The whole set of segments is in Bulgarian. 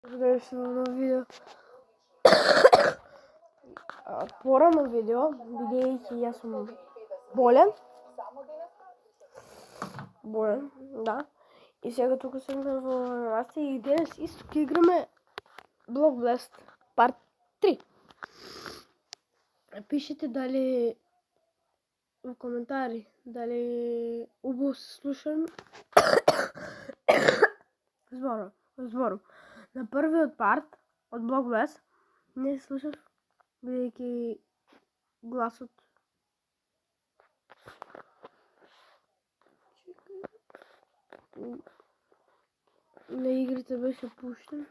Гледаш се на едно видео. По-рано видео, бидейки аз съм болен. Болен, да. И сега тук съм в Асти и днес тук играме Block Blast Part 3. Пишете дали в коментари, дали убаво се слушам. Разборам. На първият парт от Block Blast не слушах, бидейки гласът. На игрите беше пущен.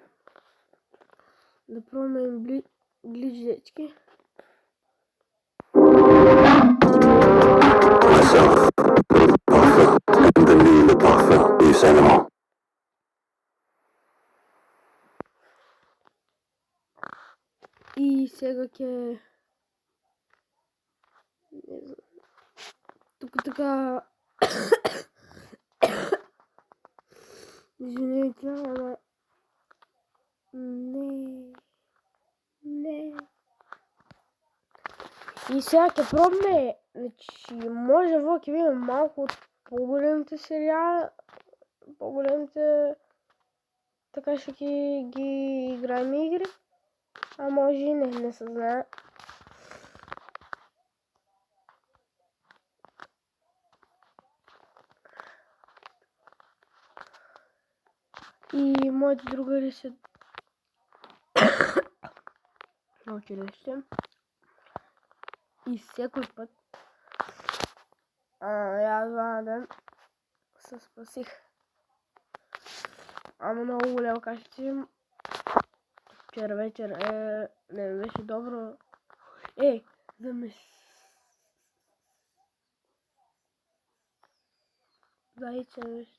Да пробваме глич дечки. И сега ке... Тук така... Извинете, ама... Не... И сега ке пробваме, значи може да видим малко от по-големите сериали, по-големите... Така ще ги играем игри, а може и не се знае. И моите другари са на училище. И всеки път аз два ден се спасих. Ама много голямо кашите. Вчера вечер не беше добро. Да ме зайче нещо.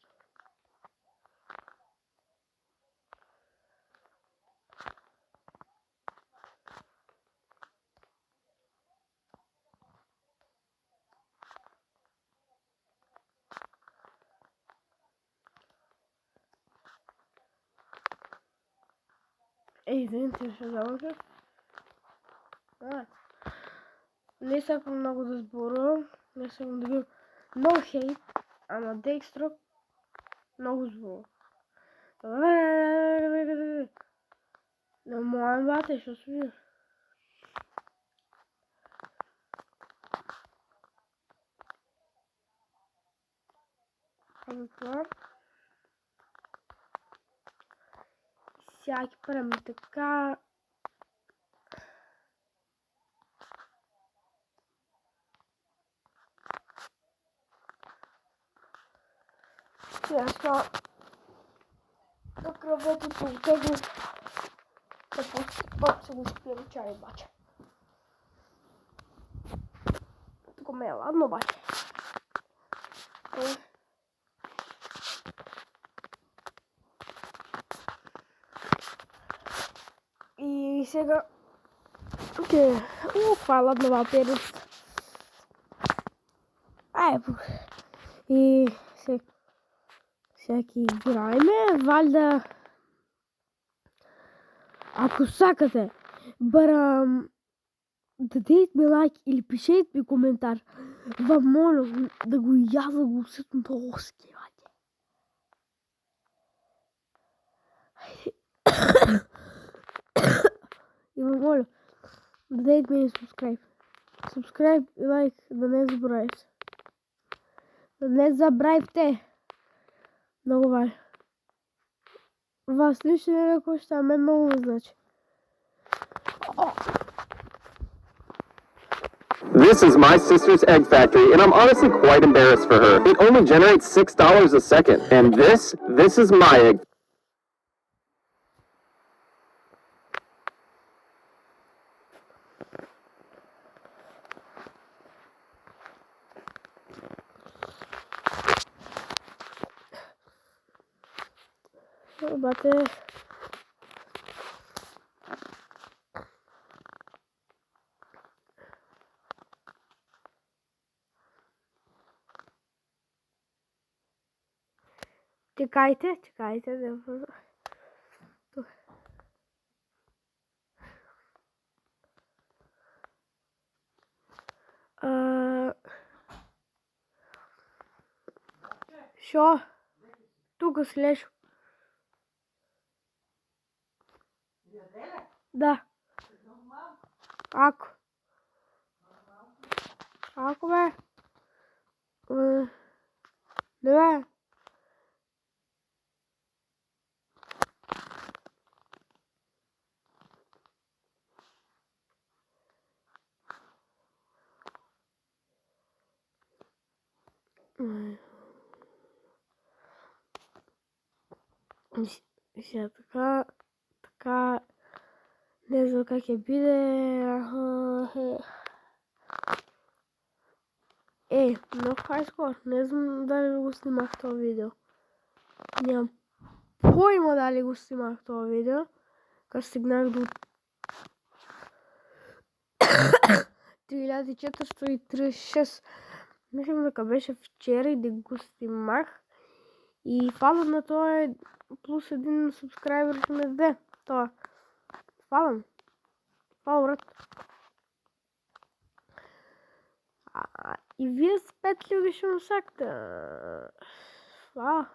Извините, ще заложа. Не искам много да сборувам. Не искам да бил много хейт. Ама Дейкстрок много сборувам. На моя бате ще свия. Ами това. Всяки правим така. Сега тук работи по отегли. Да се го спирам чай обаче. Тук ме е ладно обаче. И сега... това е ладно вапирус. И всяки играеме, валда... Ако сакате, дадете ми лайк или пишете ми коментар. Вам моля да го усетя много скивате. И вам моля, дадете ми subscribe. Subscribe и лайк да не забравяйте. Да не забравяйте. Много важно. Вас лично не е кощо, а мен много значи. This is my sister's egg factory, and I'm honestly quite embarrassed for her. It only generates $6 a second, and this is my egg. Бате... Чекайте. Що? Тук си Лешо. Да. Ако. Ако бе. Не бе. Сега така, не знам как биде. Много хайскор, не знам дали го снимах това видео. Нямам пойма дали го снимах това видео, като стигнах до 3436. Мислям дека беше вчера и да го снимах. И фала на това е плюс един субскрайбер ще ме даде. Това. Фала, брат. И вие с 5000 ще му сакате. Фала.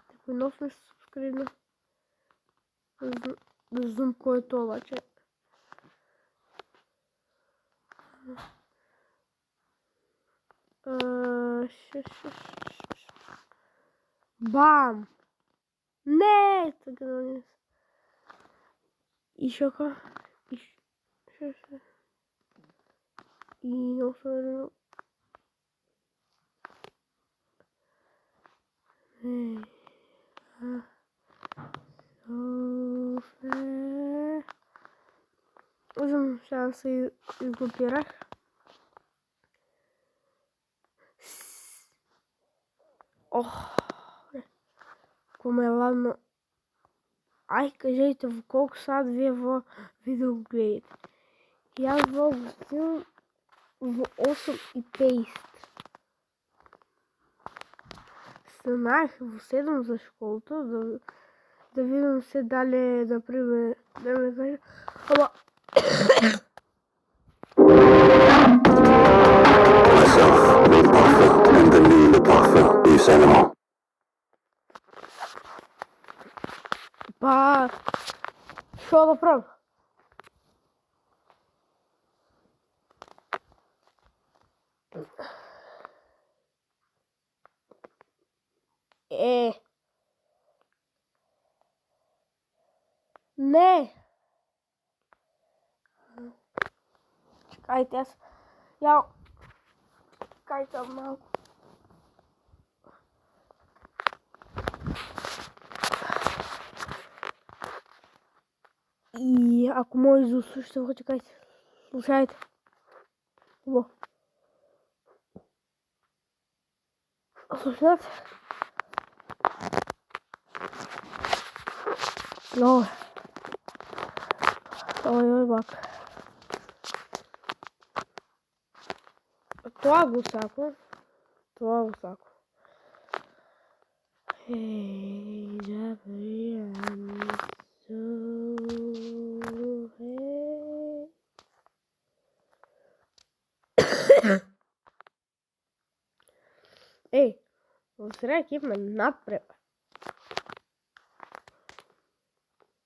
Такой нов не се субскрибна. Не знам кой е това обаче. Бам! Не! Така да не. И шока. И много сложно. Uzem, сега се изглупирах. Como е ладно. Ай, кажете в колко сад вие в видео гледате. И аз го взимам в 8,50. Станах в 7 за школата, да видим се дали да приме, да ме каже. Ама... Ба... Що да правя? Не! Чекайте, аз... Чекайте малко. И ако може да слушате го, чекайте. Слушайте. Хубаво. Слушайте. Много. Ой, бак. Това го сако. Hey, I'm so hey. В среда екип ме напред.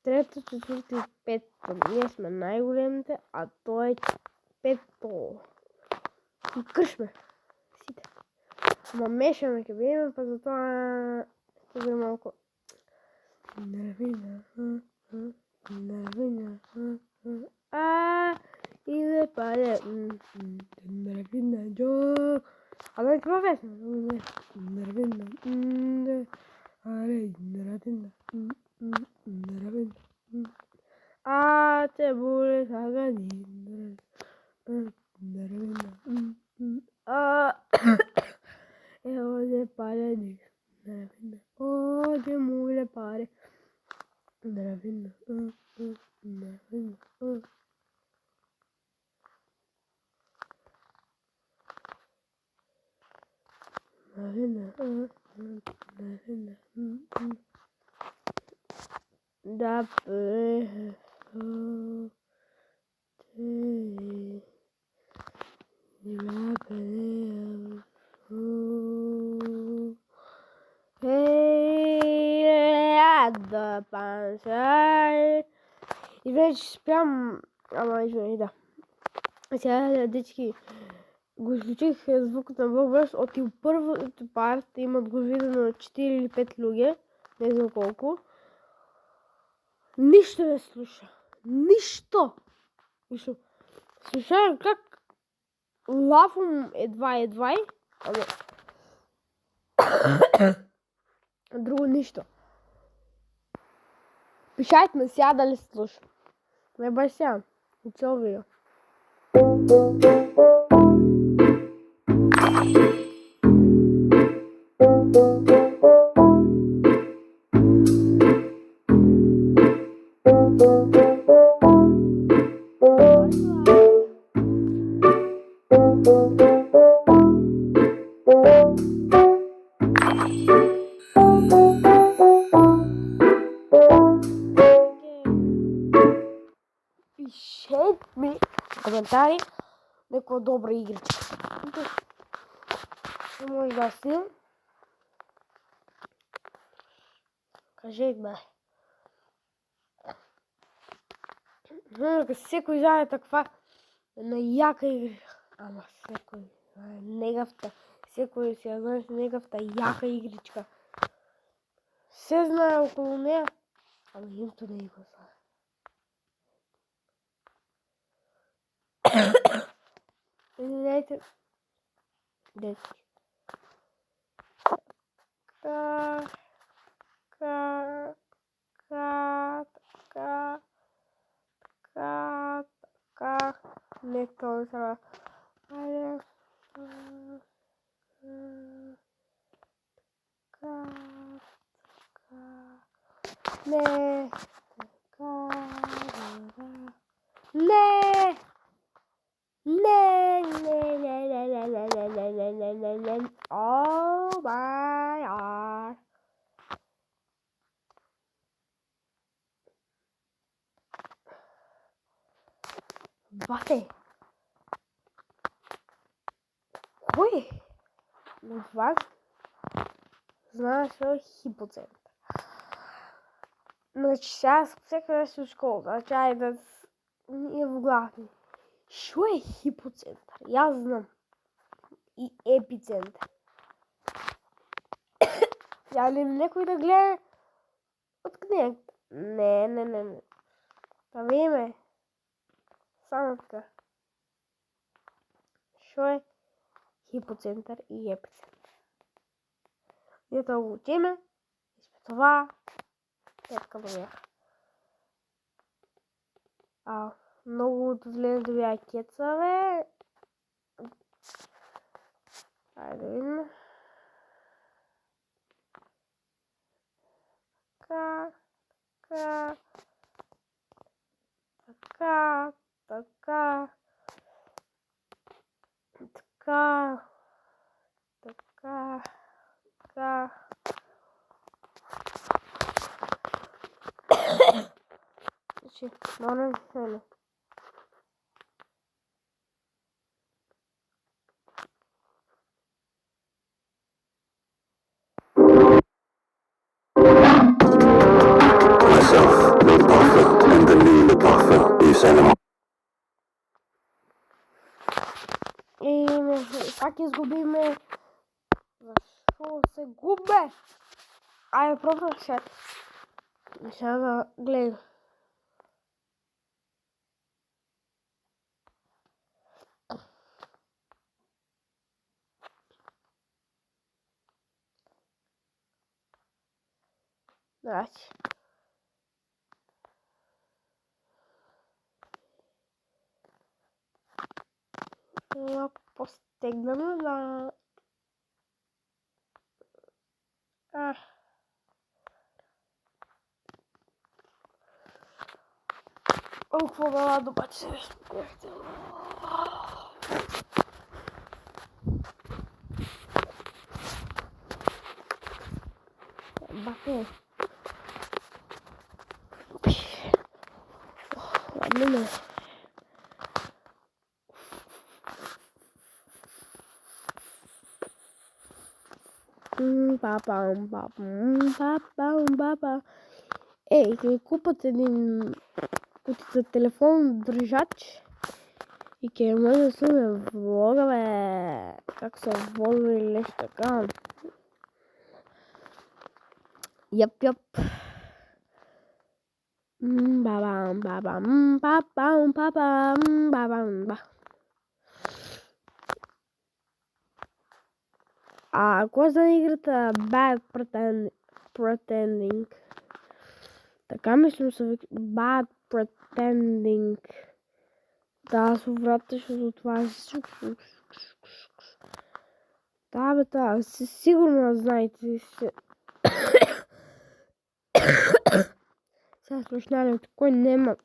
Трето, четвърто и пето. Ние сме най-големите, а той е пето. И кръшме. Сите. Ама мешаме ке бидеме, па затова ще бъде малко. Нервина. И да паде. Нервина, джо. А да това весна. Нервина. Нервина. Те буре сагани. Нервина. Оде пare di Nravina. Oде mule pare. Nravina. Nravina. Nravina. Nravina. Da pe Да паншай. И вече спям. Ама извини, да. Сега, дечки, го изключих звукът на много бърз. От и първата парта имат го видено 4 или 5 люги. Не знам колко. Нищо не слуша. Нищо! Слушам как лафом едва. Ама... Друго нищо. Пишайте ме сега дали слушам. Не бай сега. И цяло видео. Пишете ми в коментари някоя добра игричка. Може да снимам. Кажете ме. Всеки знае таква една яка игричка. Ама всеки знае негавта. Всеки си я знаеш негавта яка игричка. Все знае около нея. Ама името не го знае. Извинете. Детки. Не то това. Не. Oh my god. Бате. Кой? Това знаеш ли хипоцентър? Значи сега всеки нещо в школа. Значи айде ние в главни. Що е хипоцентър? Я знам. И епицентър. Я ли някой да гледа от книгата? Не. Това име. Само така. Що е хипоцентър и епицентър? Ние това го учиме. Това е така бях. Много отвлезе да бях кеца, бе. Айде да видим. Така. Нормално не. И пак изгубиме. Защо се губе? Айде, пробвам сега да гледам. Значи. Малко по-стегнано на... Какво да обаче се разпокояхте. Бате. Ладно. Папа. Ей, ке ми купат един кутица телефон, държач и ке може да сниме влога, бе, как се води или нещо така. Йоп. А кой за играта Bad Pretending? Така мислям се вика Bad Pretending. Да, се вратиш от това. Да, бе, да, сигурно знаете. Сега слушнали, кой нема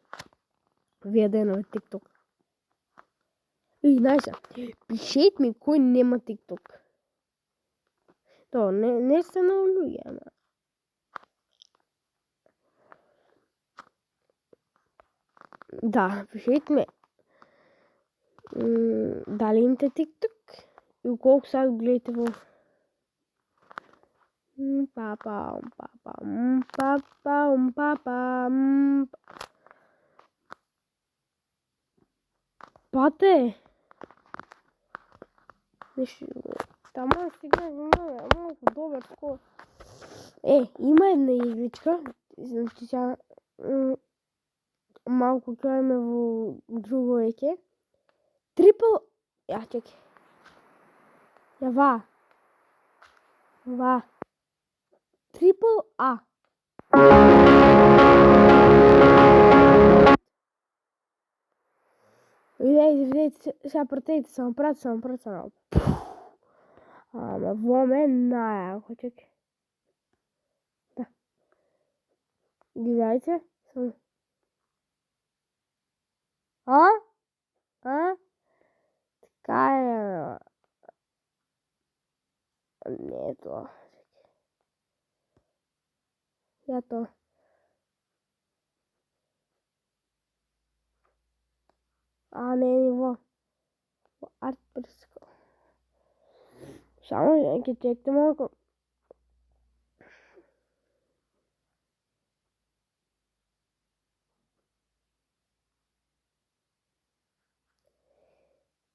видео на TikTok. И знаете, пишете ми кой нема TikTok. То не са на луѓе, ама. Да, пишете ми. Дали имате TikTok? И колко сега гледате во... Папа. Пате! Нещо... Тама сега има малко добър скор. Има една игличка. Значи сега... малко каеме во друго еке. Трипл... чекай. Ва. Трипл А. Видите, сега пратете, само прат. Ама во мен най-яко, чекай. Да. Гледайте. Така е. Не е това. Я то. Не во. Арт преско. Само ќе чекате малко.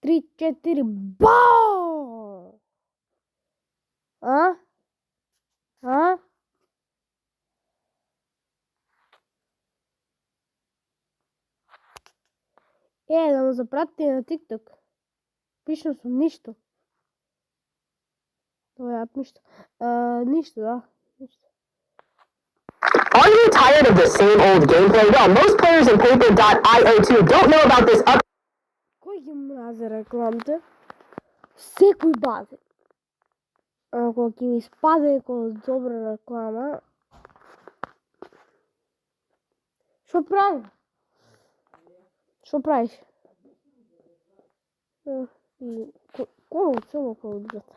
Три, четири, бау! Да му запратите на TikTok. Пишно съм нищо. Това нищо. Нищо, да. Are you tired of the same old gameplay? Well, most players in Paper.io2 don't know about this up. Кой ги мрази рекламата? Секој базе. Ако ќе ми спаде некоја добра реклама... Шо правиш? Кој од само кој од другата?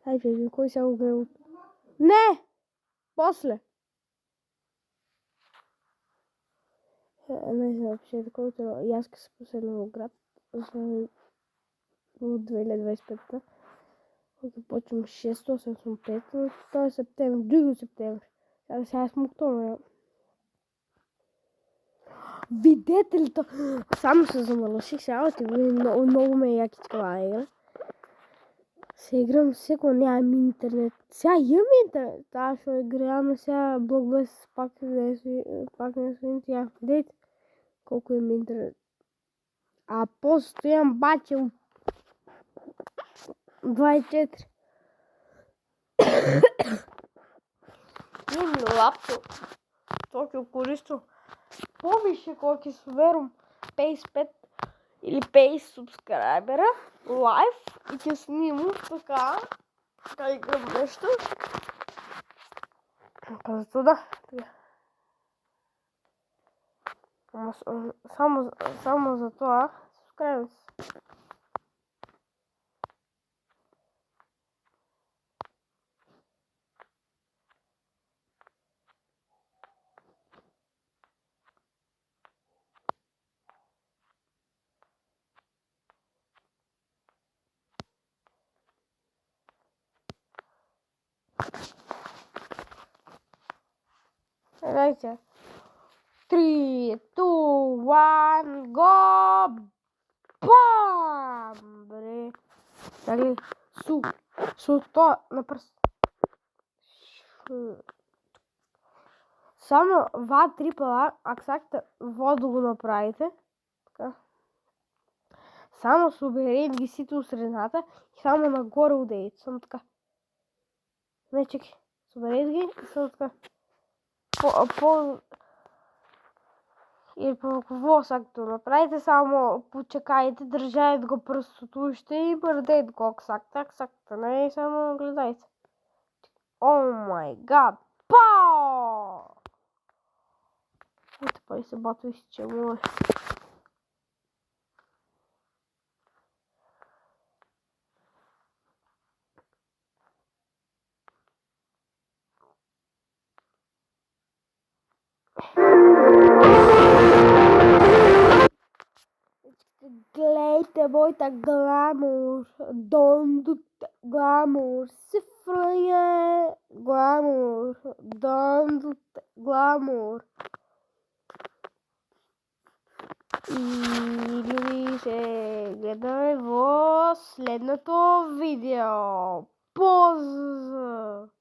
Ајде, кој се го гледа? Не! После! Не знам, почетокото, јас ке се поселам во град во 2025-та. Кога почнем 685, тоа е септември, други септември. Сега сме октомври. Видете ли то? Само се замалуших сега, много ме е якичка тази игра. Се играм секој, нямам интернет. Сега имам интернет, таа што играме сега Blockbuster пак не свинти, видите колко имам интернет. А постојам бачил 24. Имам лаптоп, тоа ќе користам повише кога ќе сверам 55 или 50 субскрайбера лайв и ќе снимам така да играм нещо. Па зато да. Само за тоа субскрайбам се. Чакайте. 3, 2, 1, go! Бам! Бре. Чакай. То напръст. Само 2 пъла, ако сакате вода го направите. Така. Само соберете ги сите от средната и само нагоре удеете. Само така. Не, чекай. Соберете ги и само така. И по какво сакате направите, само почекайте, държайте го пръстотуще и бърдете го, ако сакате, не и само гледайте. О май гад! Пау! Ето пари се бато изче, мой. Гледайте моята гламур, гламур, сифрая, гламур, гламур. И се гледаме в следното видео. Поза!